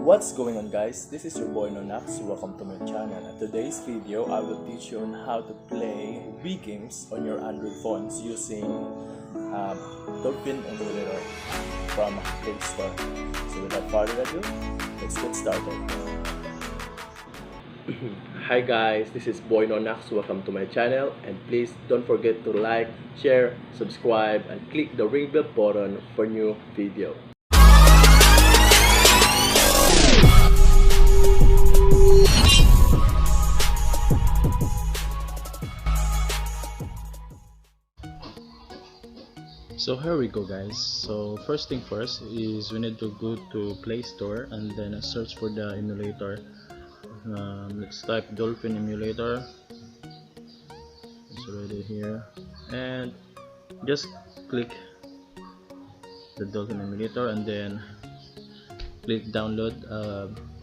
What's going on, guys? This is your boy Nonax. Welcome to my channel. In today's video, I will teach you on how to play Wii games on your Android phones using Dolphin emulator from Play Store. So without further ado, let's get started. Hi guys, this is boy Nonax. Welcome to my channel, and please don't forget to like, share, subscribe, and click the ring bell button for new video. So here we go, guys. So first thing first is we need to go to Play Store and then search for the emulator. Let's type Dolphin emulator. It's already here, and just click the Dolphin emulator and then click download.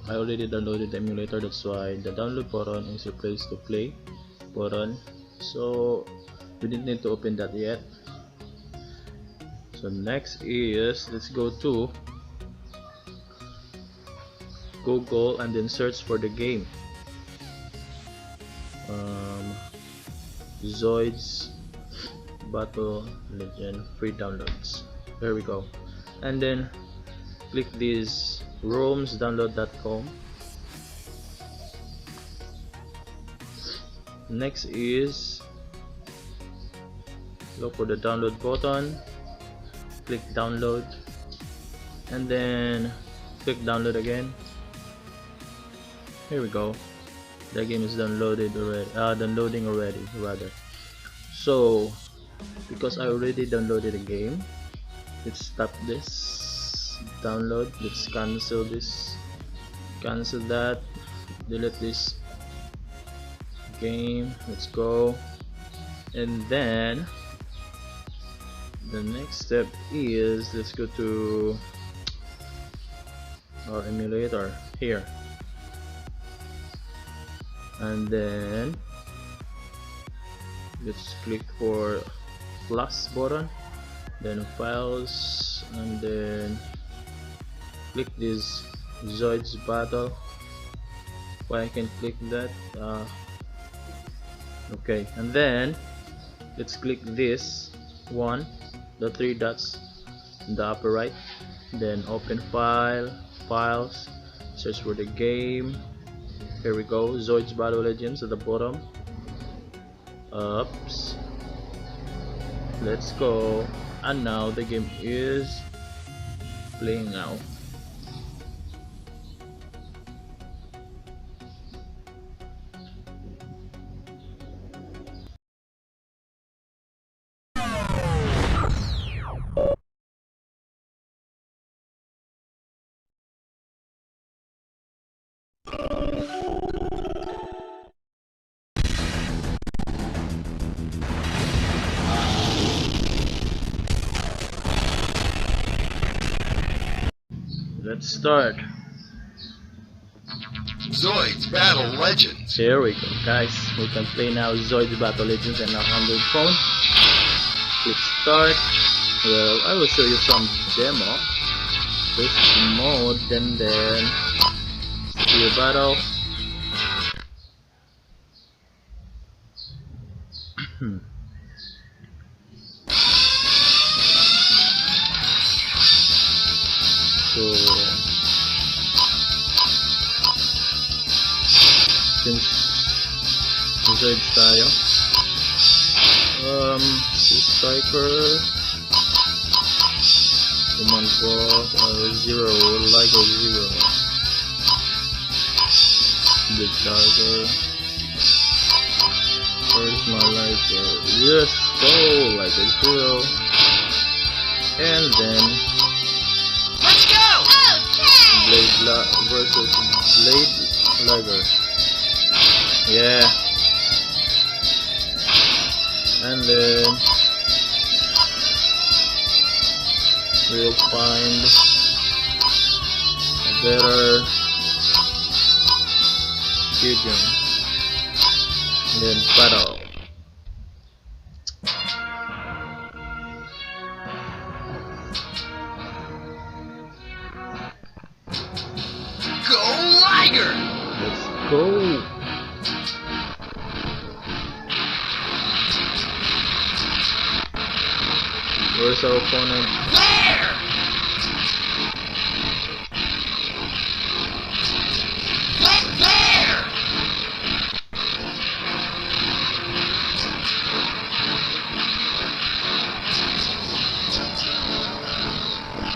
I already downloaded the emulator, that's why the download button is replaced to play button. So we didn't need to open that yet. So next is, let's go to Google and then search for the game. Zoids Battle Legends free downloads. There we go. And then click this romsdownload.com. Next is look for the download button. Click download and then click download again. Here we go. The game is downloaded already. Downloading already rather. So because I already downloaded the game, let's stop this download. Let's cancel this. Cancel that. Delete this game. Let's go. And then the next step is, let's go to our emulator here, and then let's click for plus button, then files, and then click this Zoids Battle. Why I can click that? Okay, and then let's click this one, the three dots in the upper right, then open files, search for the game. Here we go, Zoids Battle Legends at the bottom. Oops, let's go, and now the game is playing now. Let's start. Zoids Battle Legends. Here we go, guys. We can play now Zoids Battle Legends on our Android phone. Click start. Well, I will show you some demo. This mode, and then studio battle. So since Zoids tayo, striker, command box, 0, Liger 0, big target, where's my Liger? Yes, go, Liger 0, and then Blade versus Blade Liger. Yeah. And then we'll find a better fusion. And then battle. go. Where's our opponent?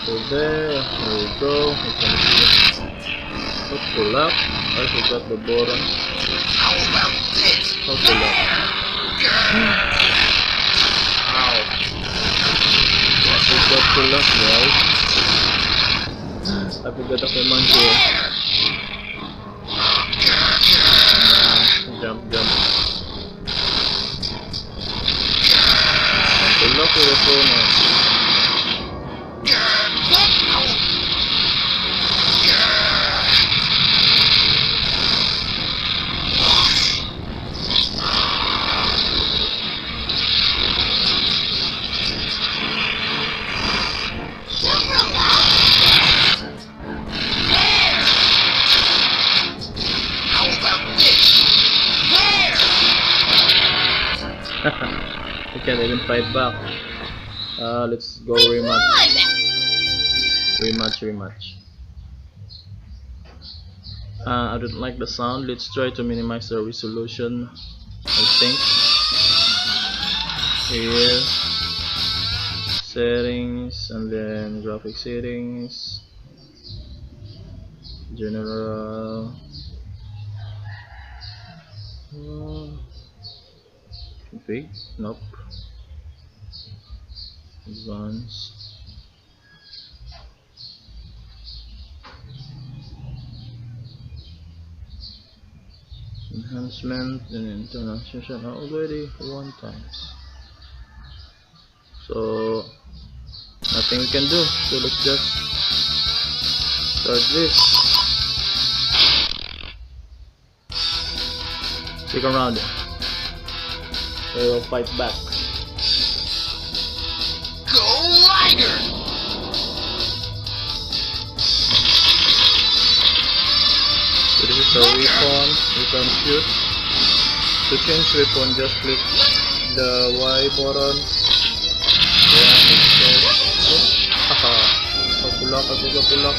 So there we go. We can see. Let's pull up. I forgot the bottom. Let's pull up. Ow. I forgot pull up, guys. I forgot the command here. Jump, jump. Pull up with the opponent. We can't even fight back. Let's go rematch. Rematch. I don't like the sound. Let's try to minimize the resolution. I think here, settings, and then graphic settings, general. Config? Nope. Advanced. Enhancement and international are already 1 times. So nothing we can do. So let's just start this. Stick around. We will fight back. Go Liger! So this is the weapon. You can shoot. To change weapon, just click the Y button. Yeah, it's haha. Kapulak, kapulak.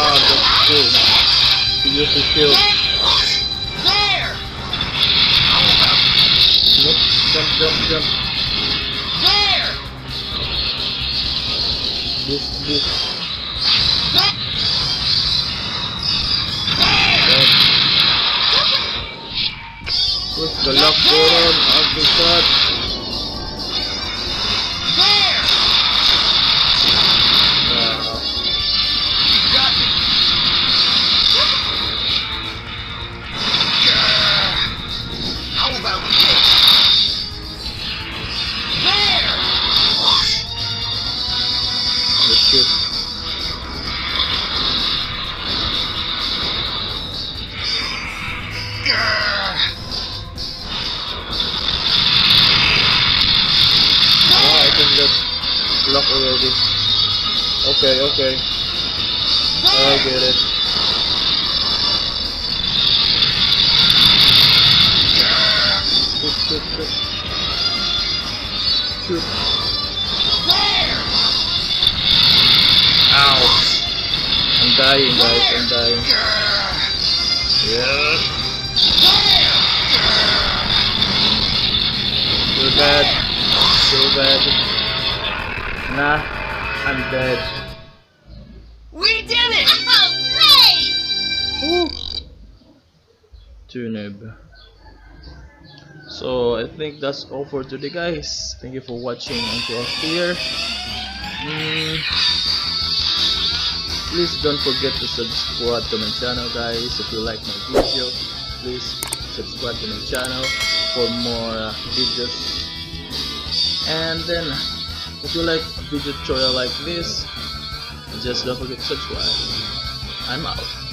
That's cool. He used his shield. There! Nope. Jump. There! This. Where's the lock button? After that. There! You got me! How about this? There! Let's shoot. I think that's locked already. Okay. I get it. Shoot. Ow. I'm dying, guys. I'm dying. Yeah. Too bad. Nah, I'm dead. We did it! Oh, great! Tunib. So I think that's all for today, guys. Thank you for watching until here. Please don't forget to subscribe to my channel, guys. If you like my video, please subscribe to my channel for more videos. And then if you like video tutorial like this, just don't forget to subscribe. I'm out.